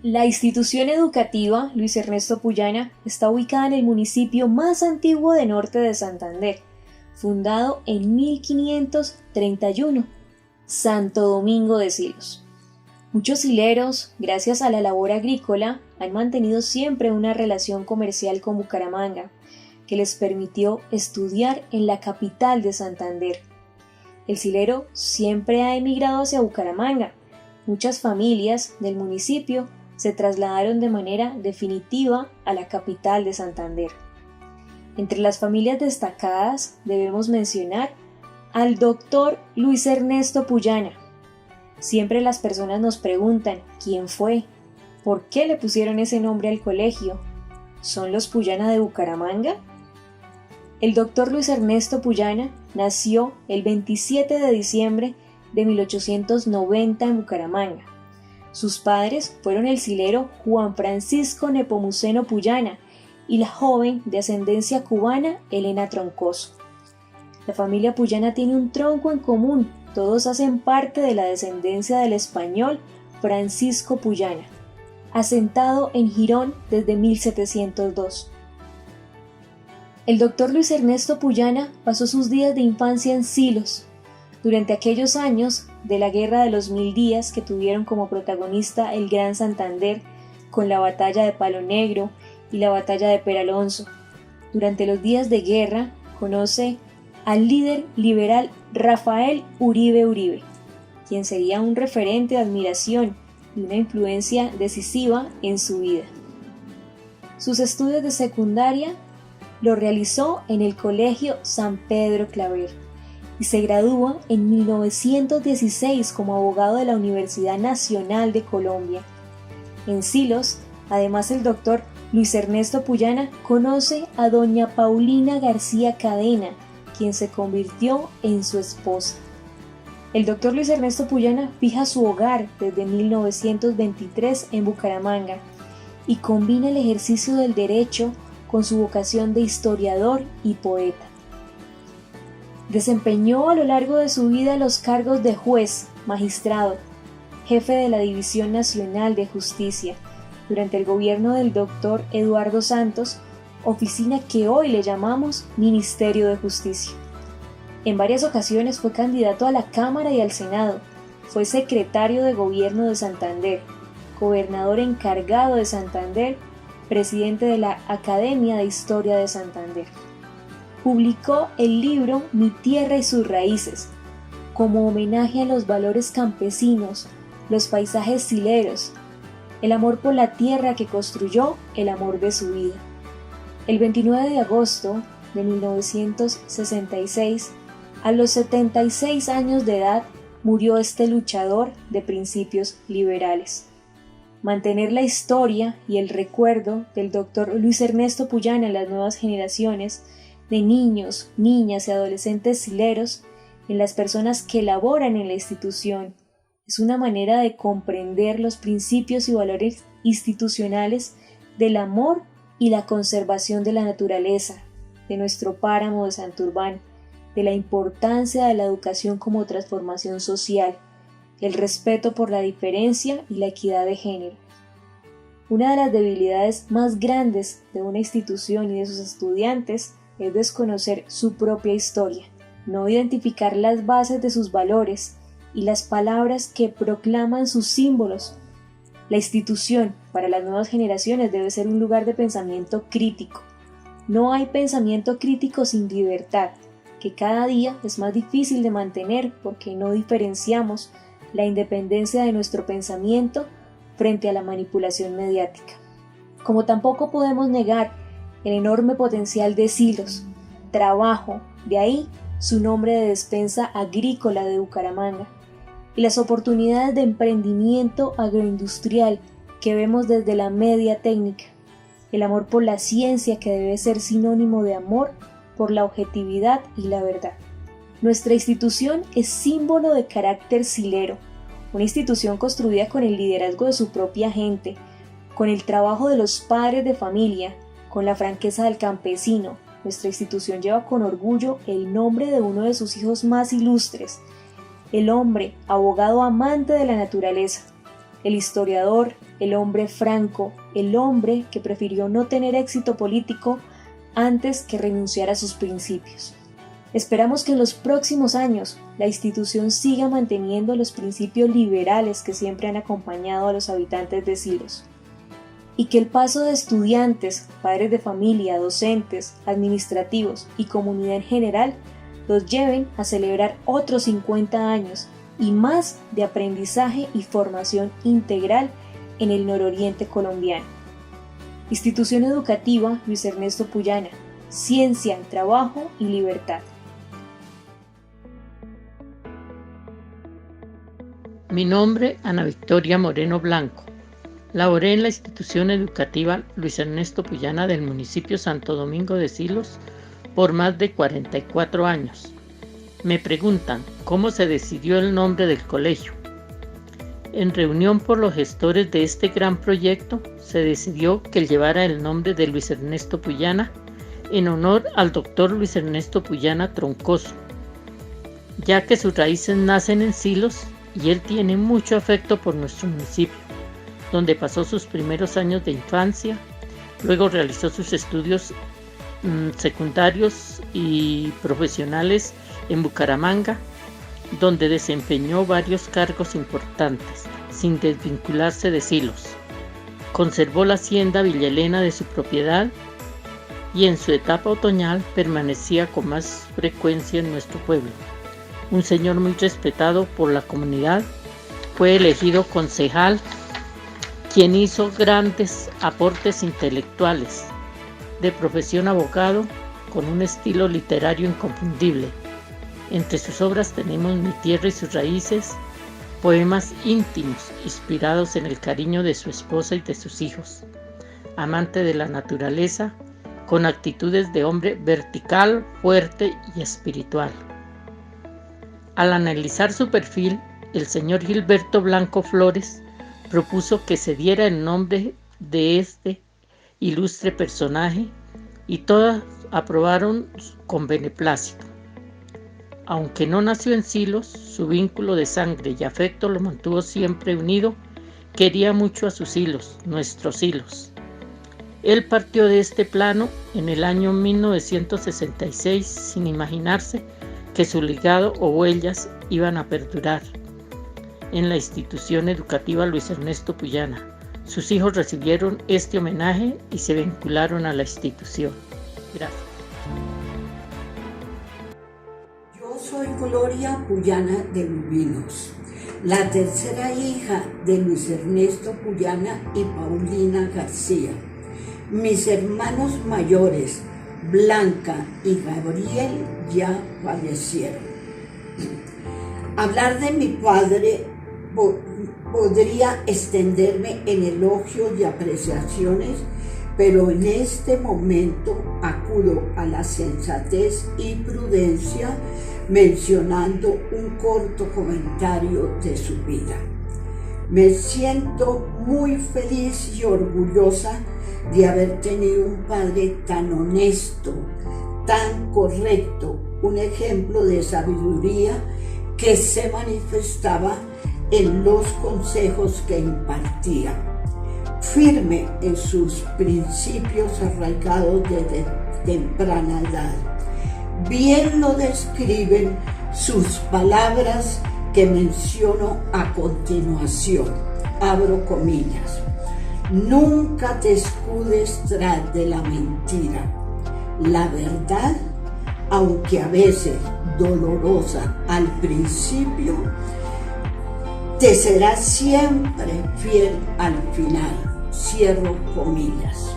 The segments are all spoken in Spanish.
La institución educativa Luis Ernesto Puyana está ubicada en el municipio más antiguo de norte de Santander, fundado en 1531, Santo Domingo de Silos. Muchos sileros, gracias a la labor agrícola, han mantenido siempre una relación comercial con Bucaramanga, que les permitió estudiar en la capital de Santander. El silero siempre ha emigrado hacia Bucaramanga. Muchas familias del municipio se trasladaron de manera definitiva a la capital de Santander. Entre las familias destacadas debemos mencionar al doctor Luis Ernesto Puyana. Siempre las personas nos preguntan quién fue, por qué le pusieron ese nombre al colegio. ¿Son los Puyana de Bucaramanga? El doctor Luis Ernesto Puyana nació el 27 de diciembre de 1890 en Bucaramanga. Sus padres fueron el silero Juan Francisco Nepomuceno Puyana y la joven de ascendencia cubana Elena Troncoso. La familia Puyana tiene un tronco en común, todos hacen parte de la descendencia del español Francisco Puyana, asentado en Girón desde 1702. El doctor Luis Ernesto Puyana pasó sus días de infancia en Silos, durante aquellos años de la Guerra de los 1000 días que tuvieron como protagonista el Gran Santander con la batalla de Palo Negro y la batalla de Peralonso. Durante los días de guerra conoce al líder liberal Rafael Uribe Uribe, quien sería un referente de admiración y una influencia decisiva en su vida. Sus estudios de secundaria lo realizó en el Colegio San Pedro Claver y se gradúa en 1916 como abogado de la Universidad Nacional de Colombia. En Silos, además el doctor Luis Ernesto Puyana conoce a doña Paulina García Cadena, quien se convirtió en su esposa. El doctor Luis Ernesto Puyana fija su hogar desde 1923 en Bucaramanga y combina el ejercicio del derecho con su vocación de historiador y poeta. Desempeñó a lo largo de su vida los cargos de juez, magistrado, jefe de la División Nacional de Justicia, durante el gobierno del doctor Eduardo Santos, oficina que hoy le llamamos Ministerio de Justicia. En varias ocasiones fue candidato a la Cámara y al Senado, fue secretario de Gobierno de Santander, gobernador encargado de Santander, presidente de la Academia de Historia de Santander. Publicó el libro Mi tierra y sus raíces, como homenaje a los valores campesinos, los paisajes sileros, el amor por la tierra que construyó, el amor de su vida. El 29 de agosto de 1966, a los 76 años de edad, murió este luchador de principios liberales. Mantener la historia y el recuerdo del doctor Luis Ernesto Puyana en las nuevas generaciones de niños, niñas y adolescentes sileros, en las personas que laboran en la institución, es una manera de comprender los principios y valores institucionales del amor y la conservación de la naturaleza, de nuestro páramo de Santurbán, de la importancia de la educación como transformación social, el respeto por la diferencia y la equidad de género. Una de las debilidades más grandes de una institución y de sus estudiantes es desconocer su propia historia, no identificar las bases de sus valores y las palabras que proclaman sus símbolos. La institución para las nuevas generaciones debe ser un lugar de pensamiento crítico. No hay pensamiento crítico sin libertad, que cada día es más difícil de mantener porque no diferenciamos la independencia de nuestro pensamiento frente a la manipulación mediática. Como tampoco podemos negar el enorme potencial de Silos, trabajo, de ahí su nombre de despensa agrícola de Bucaramanga, y las oportunidades de emprendimiento agroindustrial que vemos desde la media técnica, el amor por la ciencia que debe ser sinónimo de amor por la objetividad y la verdad. Nuestra institución es símbolo de carácter silero, una institución construida con el liderazgo de su propia gente, con el trabajo de los padres de familia, con la franqueza del campesino. Nuestra institución lleva con orgullo el nombre de uno de sus hijos más ilustres, el hombre, abogado amante de la naturaleza, el historiador, el hombre franco, el hombre que prefirió no tener éxito político antes que renunciar a sus principios. Esperamos que en los próximos años la institución siga manteniendo los principios liberales que siempre han acompañado a los habitantes de Silos, y que el paso de estudiantes, padres de familia, docentes, administrativos y comunidad en general los lleven a celebrar otros 50 años y más de aprendizaje y formación integral en el nororiente colombiano. Institución Educativa Luis Ernesto Puyana, ciencia, trabajo y libertad. Mi nombre, Ana Victoria Moreno Blanco. Laboré en la Institución Educativa Luis Ernesto Puyana del municipio Santo Domingo de Silos por más de 44 años. Me preguntan, ¿cómo se decidió el nombre del colegio? En reunión por los gestores de este gran proyecto, se decidió que llevara el nombre de Luis Ernesto Puyana en honor al doctor Luis Ernesto Puyana Troncoso, ya que sus raíces nacen en Silos y él tiene mucho afecto por nuestro municipio, donde pasó sus primeros años de infancia, luego realizó sus estudios secundarios y profesionales en Bucaramanga, donde desempeñó varios cargos importantes, sin desvincularse de Silos. Conservó la hacienda Villa Elena de su propiedad y en su etapa otoñal permanecía con más frecuencia en nuestro pueblo. Un señor muy respetado por la comunidad, fue elegido concejal, quien hizo grandes aportes intelectuales, de profesión abogado, con un estilo literario inconfundible. Entre sus obras tenemos Mi tierra y sus raíces, poemas íntimos inspirados en el cariño de su esposa y de sus hijos. Amante de la naturaleza, con actitudes de hombre vertical, fuerte y espiritual. Al analizar su perfil, el señor Gilberto Blanco Flores propuso que se diera el nombre de este ilustre personaje y todas aprobaron con beneplácito. Aunque no nació en Silos, su vínculo de sangre y afecto lo mantuvo siempre unido. Quería mucho a sus Silos, nuestros Silos. Él partió de este plano en el año 1966 sin imaginarse que su legado o huellas iban a perdurar en la Institución Educativa Luis Ernesto Puyana. Sus hijos recibieron este homenaje y se vincularon a la institución. Gracias. Yo soy Gloria Puyana de Lubinos, la tercera hija de Luis Ernesto Puyana y Paulina García. Mis hermanos mayores, Blanca y Gabriel, ya fallecieron. Hablar de mi padre podría extenderme en elogios y apreciaciones, pero en este momento acudo a la sensatez y prudencia mencionando un corto comentario de su vida. Me siento muy feliz y orgullosa de haber tenido un padre tan honesto, tan correcto, un ejemplo de sabiduría que se manifestaba en los consejos que impartía, firme en sus principios arraigados desde temprana edad. Bien lo describen sus palabras que menciono a continuación, abro comillas: nunca te escudes tras de la mentira. La verdad, aunque a veces dolorosa al principio, te será siempre fiel al final. Cierro comillas.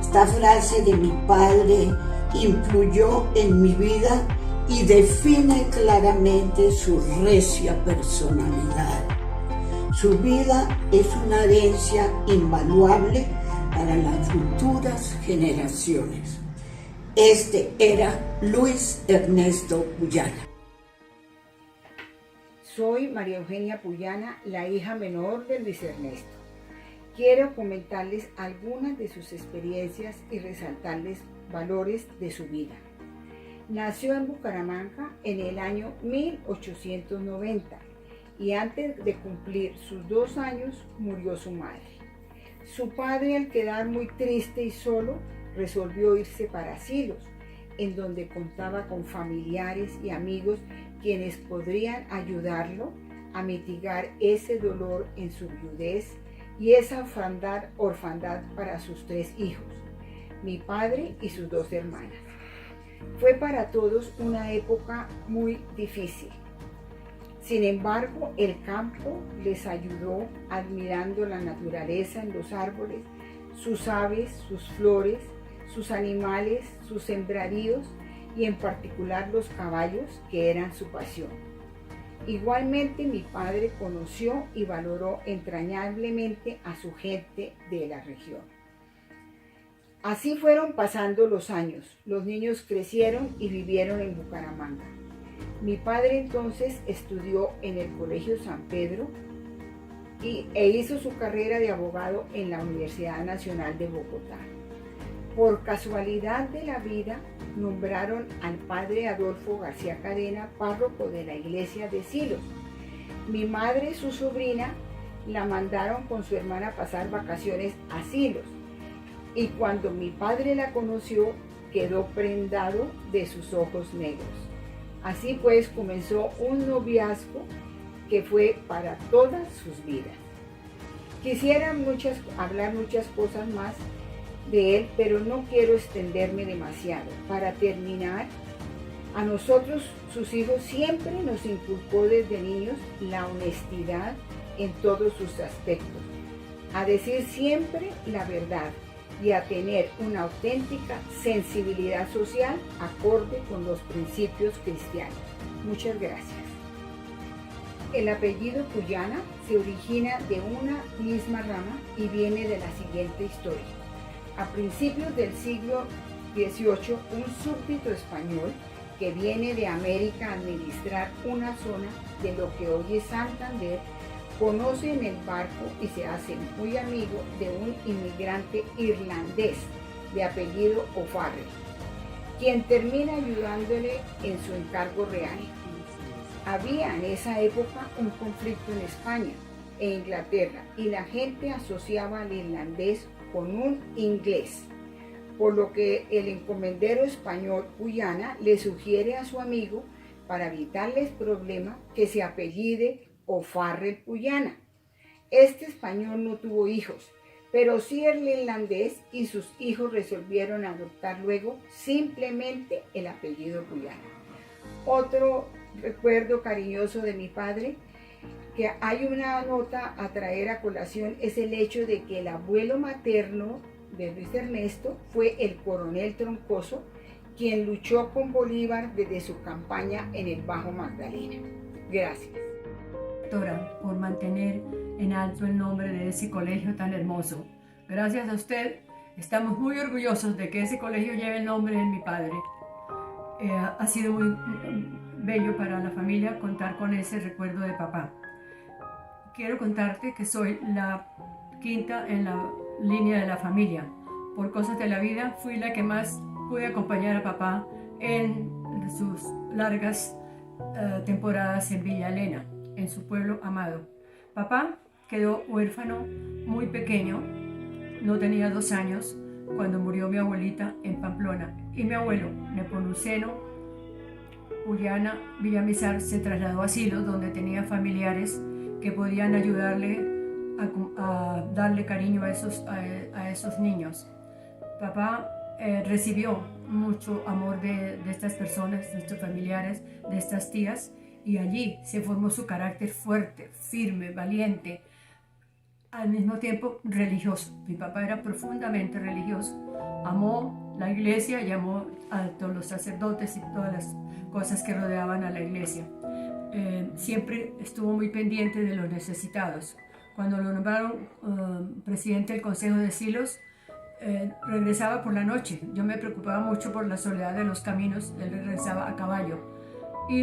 Esta frase de mi padre influyó en mi vida y define claramente su recia personalidad. Su vida es una herencia invaluable para las futuras generaciones. Este era Luis Ernesto Puyana. Soy María Eugenia Puyana, la hija menor de Luis Ernesto. Quiero comentarles algunas de sus experiencias y resaltarles valores de su vida. Nació en Bucaramanga en el año 1890 y antes de cumplir sus 2 años murió su madre. Su padre, al quedar muy triste y solo, resolvió irse para Silos, en donde contaba con familiares y amigos quienes podrían ayudarlo a mitigar ese dolor en su viudez y esa orfandad para sus 3 hijos, mi padre y sus 2 hermanas. Fue para todos una época muy difícil. Sin embargo, el campo les ayudó admirando la naturaleza en los árboles, sus aves, sus flores, sus animales, sus sembradíos y en particular los caballos, que eran su pasión. Igualmente, mi padre conoció y valoró entrañablemente a su gente de la región. Así fueron pasando los años. Los niños crecieron y vivieron en Bucaramanga. Mi padre entonces estudió en el Colegio San Pedro e hizo su carrera de abogado en la Universidad Nacional de Bogotá. Por casualidad de la vida, nombraron al padre Adolfo García Cadena párroco de la iglesia de Silos. Mi madre, su sobrina, la mandaron con su hermana a pasar vacaciones a Silos, y cuando mi padre la conoció, quedó prendado de sus ojos negros. Así pues comenzó un noviazgo que fue para todas sus vidas. Quisiera hablar muchas cosas más de él, pero no quiero extenderme demasiado. Para terminar, a nosotros, sus hijos, siempre nos inculcó desde niños la honestidad en todos sus aspectos, a decir siempre la verdad y a tener una auténtica sensibilidad social acorde con los principios cristianos. Muchas gracias. El apellido Puyana se origina de una misma rama y viene de la siguiente historia. A principios del siglo XVIII, un súbdito español que viene de América a administrar una zona de lo que hoy es Santander, conoce en el barco y se hace muy amigo de un inmigrante irlandés de apellido O'Farrell, quien termina ayudándole en su encargo real. Había en esa época un conflicto en España e Inglaterra y la gente asociaba al irlandés con un inglés, por lo que el encomendero español Puyana le sugiere a su amigo, para evitarles problema, que se apellide O'Farrell Puyana. Este español no tuvo hijos, pero sí el irlandés, y sus hijos resolvieron adoptar luego simplemente el apellido Puyana. Otro recuerdo cariñoso de mi padre, que hay una nota a traer a colación, es el hecho de que el abuelo materno de Luis Ernesto fue el coronel Troncoso, quien luchó con Bolívar desde su campaña en el Bajo Magdalena. Gracias. Doctora, por mantener en alto el nombre de ese colegio tan hermoso. Gracias a usted, estamos muy orgullosos de que ese colegio lleve el nombre de mi padre. Ha sido muy bello para la familia contar con ese recuerdo de papá. Quiero contarte que soy la quinta en la línea de la familia. Por cosas de la vida, fui la que más pude acompañar a papá en sus largas temporadas en Villa Elena, en su pueblo amado. Papá quedó huérfano muy pequeño, no tenía 2 años, cuando murió mi abuelita en Pamplona, y mi abuelo, Nepomuceno Puyana Villamizar, se trasladó a Silos, donde tenía familiares que podían ayudarle a darle cariño a esos niños. Papá recibió mucho amor de estas personas, de estos familiares, de estas tías, y allí se formó su carácter fuerte, firme, valiente, al mismo tiempo religioso. Mi papá era profundamente religioso, amó la iglesia y amó a todos los sacerdotes y todas las cosas que rodeaban a la iglesia. Siempre estuvo muy pendiente de los necesitados. Cuando lo nombraron presidente del Consejo de Silos, regresaba por la noche. Yo me preocupaba mucho por la soledad de los caminos. Él regresaba a caballo. Y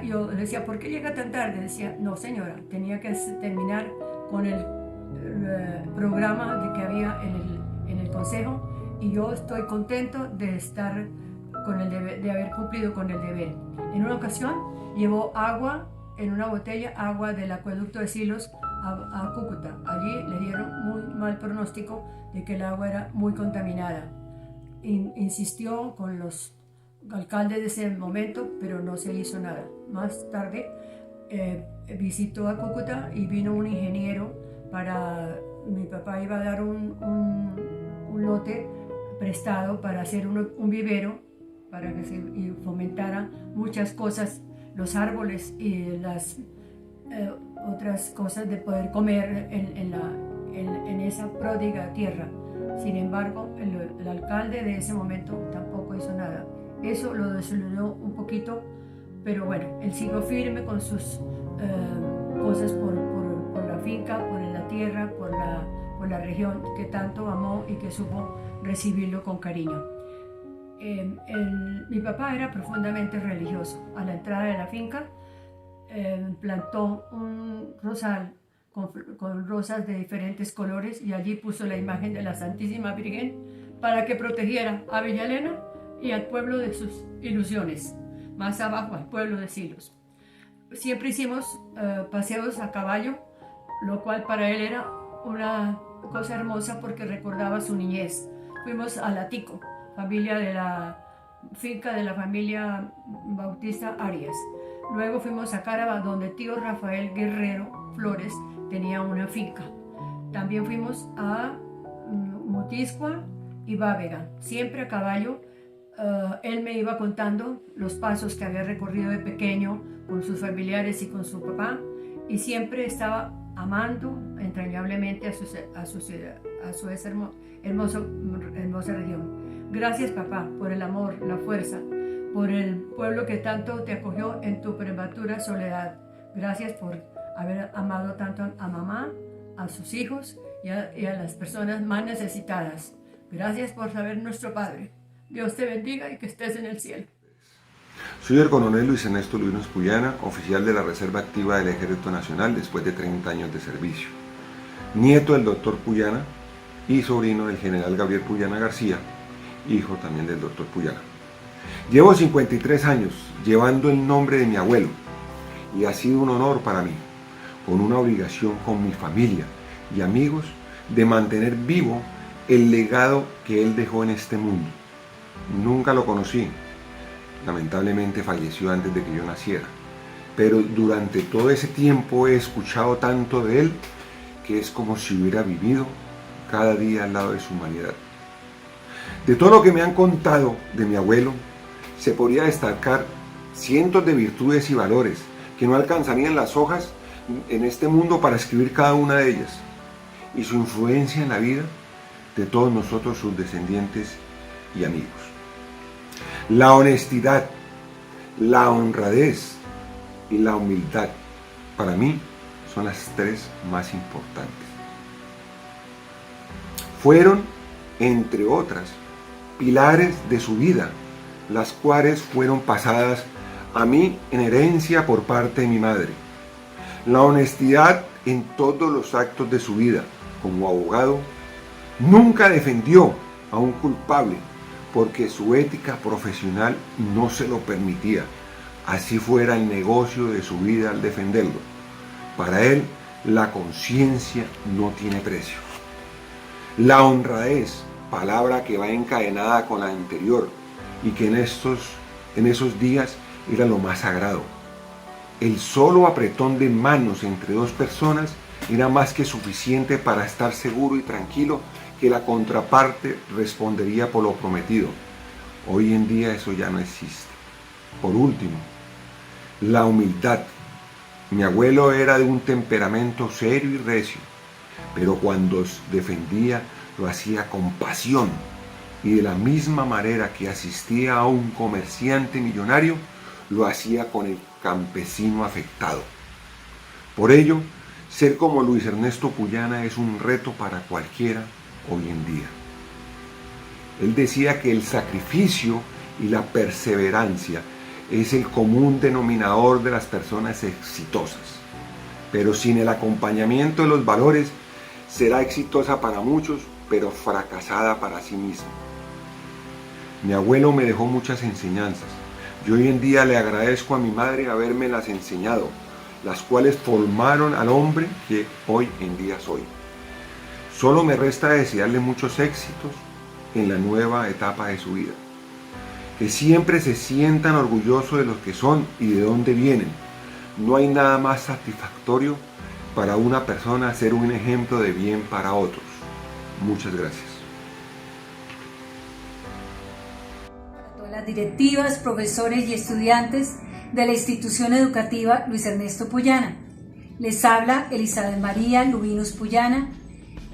yo le decía, ¿por qué llega tan tarde? Decía, no señora, tenía que terminar con el programa que había en el Consejo, y yo estoy contento de estar con el deber, de haber cumplido con el deber. En una ocasión llevó agua en una botella agua del acueducto de Silos a Cúcuta. Allí le dieron muy mal pronóstico de que el agua era muy contaminada. Insistió con los alcaldes de ese momento, pero no se hizo nada. Más tarde visitó a Cúcuta y vino un ingeniero mi papá iba a dar un lote prestado para hacer un vivero para que se fomentara muchas cosas, los árboles y las otras cosas de poder comer en esa pródiga tierra. Sin embargo, el alcalde de ese momento tampoco hizo nada. Eso lo desilusionó un poquito, pero bueno, él siguió firme con sus cosas por la finca, por la tierra, por la región que tanto amó y que supo recibirlo con cariño. Mi papá era profundamente religioso. A la entrada de la finca plantó un rosal con rosas de diferentes colores y allí puso la imagen de la Santísima Virgen para que protegiera a Villa Elena y al pueblo de sus ilusiones, más abajo al pueblo de Silos. Siempre hicimos paseos a caballo, lo cual para él era una cosa hermosa porque recordaba su niñez. Fuimos a Latico, familia de la finca de la familia Bautista Arias. Luego fuimos a Caraba, donde tío Rafael Guerrero Flores tenía una finca. También fuimos a Motiscua y Bávega, siempre a caballo. Él me iba contando los pasos que había recorrido de pequeño con sus familiares y con su papá, y siempre estaba amando entrañablemente a su hermosa región. Gracias, papá, por el amor, la fuerza, por el pueblo que tanto te acogió en tu prematura soledad. Gracias por haber amado tanto a mamá, a sus hijos y a las personas más necesitadas. Gracias por saber nuestro Padre. Dios te bendiga y que estés en el cielo. Soy el coronel Luis Ernesto Luis Puyana, oficial de la Reserva Activa del Ejército Nacional después de 30 años de servicio. Nieto del doctor Puyana y sobrino del general Gabriel Puyana García, hijo también del doctor Puyana. Llevo 53 años llevando el nombre de mi abuelo y ha sido un honor para mí, con una obligación con mi familia y amigos, de mantener vivo el legado que él dejó en este mundo. Nunca lo conocí, lamentablemente falleció antes de que yo naciera, pero durante todo ese tiempo he escuchado tanto de él que es como si hubiera vivido cada día al lado de su humanidad. De todo lo que me han contado de mi abuelo, se podría destacar cientos de virtudes y valores que no alcanzarían las hojas en este mundo para escribir cada una de ellas, y su influencia en la vida de todos nosotros, sus descendientes y amigos. La honestidad, la honradez y la humildad, para mí, son las tres más importantes. Fueron, entre otras, pilares de su vida, las cuales fueron pasadas a mí en herencia por parte de mi madre. La honestidad en todos los actos de su vida. Como abogado, nunca defendió a un culpable porque su ética profesional no se lo permitía, así fuera el negocio de su vida al defenderlo. Para él, la conciencia no tiene precio. La honradez, palabra que va encadenada con la anterior y que en esos días era lo más sagrado. El solo apretón de manos entre dos personas era más que suficiente para estar seguro y tranquilo que la contraparte respondería por lo prometido. Hoy en día eso ya no existe. Por último, la humildad. Mi abuelo era de un temperamento serio y recio, pero cuando defendía lo hacía con pasión, y de la misma manera que asistía a un comerciante millonario, lo hacía con el campesino afectado. Por ello, ser como Luis Ernesto Puyana es un reto para cualquiera hoy en día. Él decía que el sacrificio y la perseverancia es el común denominador de las personas exitosas, pero sin el acompañamiento de los valores será exitosa para muchos, pero fracasada para sí misma. Mi abuelo me dejó muchas enseñanzas. Yo hoy en día le agradezco a mi madre habérmelas enseñado, las cuales formaron al hombre que hoy en día soy. Solo me resta desearle muchos éxitos en la nueva etapa de su vida. Que siempre se sientan orgullosos de los que son y de dónde vienen. No hay nada más satisfactorio para una persona ser un ejemplo de bien para otros. Muchas gracias. Para todas las directivas, profesores y estudiantes de la institución educativa Luis Ernesto Puyana, les habla Elizabeth María Lubinos Puyana,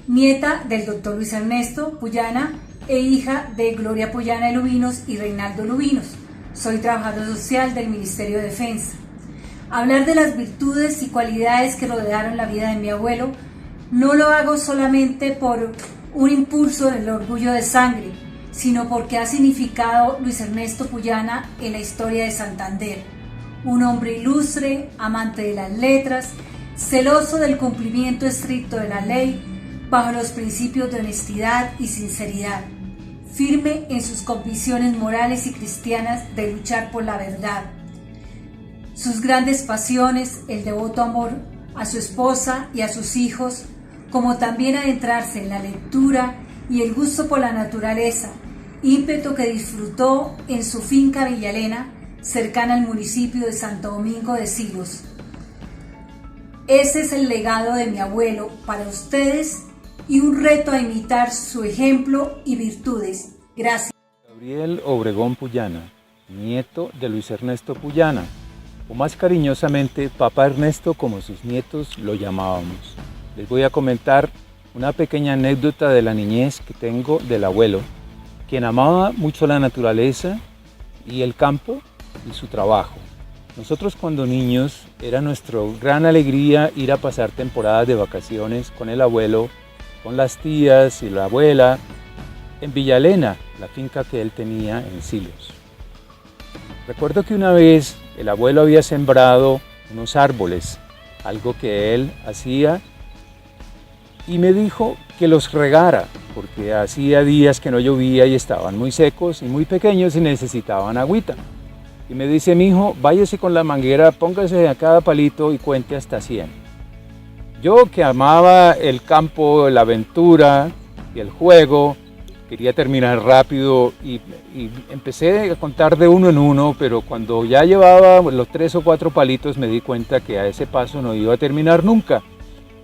nieta del doctor Luis Ernesto Puyana e hija de Gloria Puyana Lubinos y Reinaldo Lubinos. Soy trabajador social del Ministerio de Defensa. Hablar de las virtudes y cualidades que rodearon la vida de mi abuelo no lo hago solamente por un impulso del orgullo de sangre, sino porque ha significado Luis Ernesto Puyana en la historia de Santander. Un hombre ilustre, amante de las letras, celoso del cumplimiento estricto de la ley, bajo los principios de honestidad y sinceridad, firme en sus convicciones morales y cristianas de luchar por la verdad. Sus grandes pasiones, el devoto amor a su esposa y a sus hijos, como también adentrarse en la lectura y el gusto por la naturaleza, ímpetu que disfrutó en su finca Villalena, cercana al municipio de Santo Domingo de Silos. Ese es el legado de mi abuelo para ustedes y un reto a imitar su ejemplo y virtudes. Gracias. Gabriel Obregón Puyana, nieto de Luis Ernesto Puyana, o más cariñosamente Papá Ernesto, como sus nietos lo llamábamos. Les voy a comentar una pequeña anécdota de la niñez que tengo del abuelo, quien amaba mucho la naturaleza y el campo y su trabajo. Nosotros cuando niños era nuestra gran alegría ir a pasar temporadas de vacaciones con el abuelo, con las tías y la abuela, en Villalena, la finca que él tenía en Silos. Recuerdo que una vez el abuelo había sembrado unos árboles, algo que él hacía, y me dijo que los regara, porque hacía días que no llovía y estaban muy secos y muy pequeños y necesitaban agüita. Y me dice: mi hijo, váyase con la manguera, póngase a cada palito y cuente hasta 100. Yo, que amaba el campo, la aventura y el juego, quería terminar rápido y empecé a contar de uno en uno, pero cuando ya llevaba los 3 o 4 palitos me di cuenta que a ese paso no iba a terminar nunca.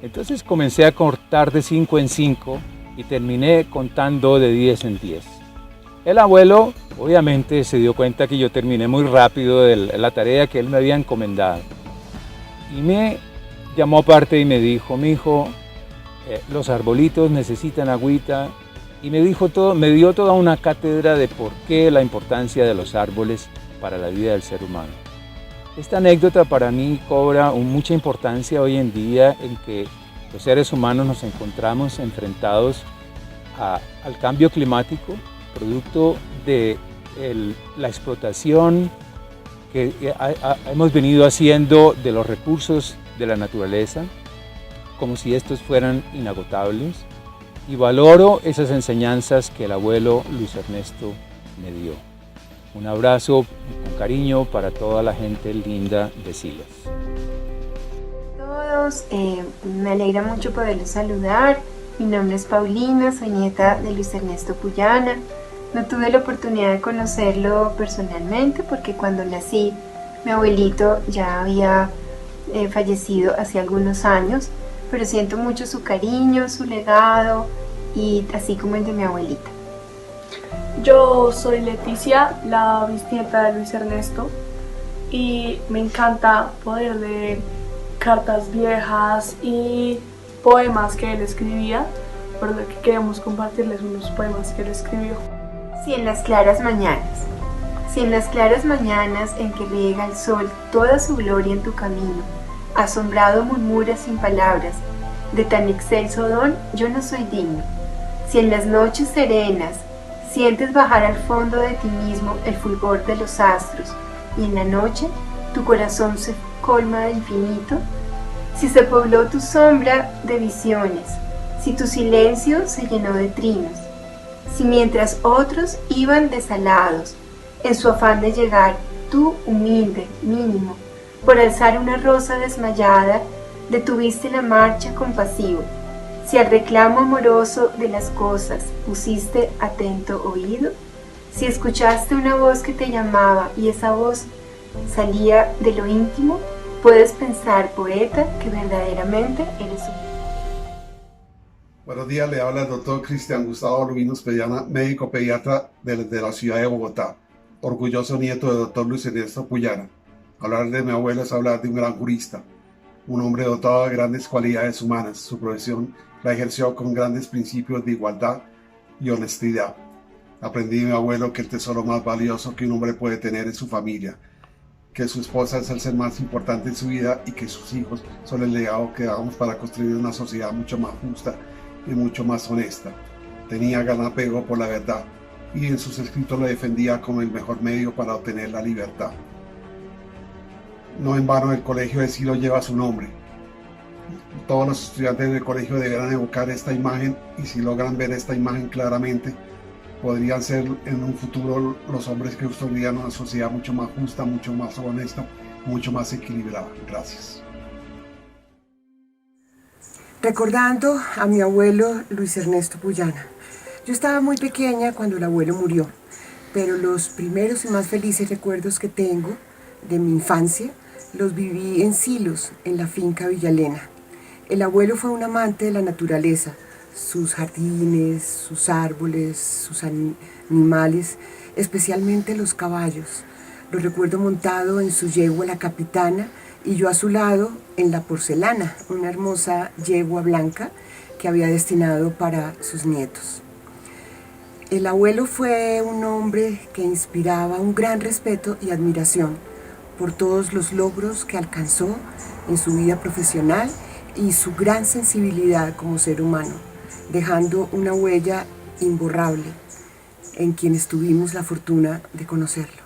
Entonces comencé a cortar de 5 en 5 y terminé contando de 10 en 10. El abuelo obviamente se dio cuenta que yo terminé muy rápido de la tarea que él me había encomendado y me llamó aparte y me dijo: mi hijo, los arbolitos necesitan agüita, y me dio toda una cátedra de por qué la importancia de los árboles para la vida del ser humano. Esta anécdota para mí cobra mucha importancia hoy en día, en que los seres humanos nos encontramos enfrentados al cambio climático, producto de la explotación que hemos venido haciendo de los recursos de la naturaleza, como si estos fueran inagotables, y valoro esas enseñanzas que el abuelo Luis Ernesto me dio. Un abrazo con cariño para toda la gente linda de Silos. Todos, me alegra mucho poderlos saludar. Mi nombre es Paulina, soy nieta de Luis Ernesto Puyana. No tuve la oportunidad de conocerlo personalmente porque cuando nací mi abuelito ya había fallecido hace algunos años, pero siento mucho su cariño, su legado, y así como el de mi abuelita. Yo soy Leticia, la bisnieta de Luis Ernesto, y me encanta poder leer cartas viejas y poemas que él escribía, por lo que queremos compartirles unos poemas que él escribió. Si en las claras mañanas, si en las claras mañanas en que riega el sol toda su gloria en tu camino, asombrado murmuras sin palabras, de tan excelso don yo no soy digno. Si en las noches serenas sientes bajar al fondo de ti mismo el fulgor de los astros, y en la noche tu corazón se colma de infinito, si se pobló tu sombra de visiones, si tu silencio se llenó de trinos, si mientras otros iban desalados, en su afán de llegar, tú humilde, mínimo, Por alzar una rosa desmayada, detuviste la marcha compasivo. Si al reclamo amoroso de las cosas pusiste atento oído, si escuchaste una voz que te llamaba y esa voz salía de lo íntimo, puedes pensar, poeta, que verdaderamente eres un... Buenos días, le habla el doctor Cristian Gustavo Lubinos Puyana, médico pediatra de la ciudad de Bogotá, orgulloso nieto del doctor Luis Ernesto Puyana. Hablar de mi abuelo es hablar de un gran jurista, un hombre dotado de grandes cualidades humanas. Su profesión la ejerció con grandes principios de igualdad y honestidad. Aprendí de mi abuelo que el tesoro más valioso que un hombre puede tener es su familia, que su esposa es el ser más importante en su vida y que sus hijos son el legado que damos para construir una sociedad mucho más justa y mucho más honesta. Tenía gran apego por la verdad y en sus escritos lo defendía como el mejor medio para obtener la libertad. No en vano el colegio de Silo lleva su nombre. Todos los estudiantes del colegio deberán evocar esta imagen y si logran ver esta imagen claramente, podrían ser en un futuro los hombres que construirían una sociedad mucho más justa, mucho más honesta, mucho más equilibrada. Gracias. Recordando a mi abuelo Luis Ernesto Puyana. Yo estaba muy pequeña cuando el abuelo murió, pero los primeros y más felices recuerdos que tengo de mi infancia los viví en Silos, en la finca Villalena. El abuelo fue un amante de la naturaleza, sus jardines, sus árboles, sus animales, especialmente los caballos. Lo recuerdo montado en su yegua La Capitana y yo a su lado en La Porcelana, una hermosa yegua blanca que había destinado para sus nietos. El abuelo fue un hombre que inspiraba un gran respeto y admiración por todos los logros que alcanzó en su vida profesional y su gran sensibilidad como ser humano, dejando una huella imborrable en quienes tuvimos la fortuna de conocerlo.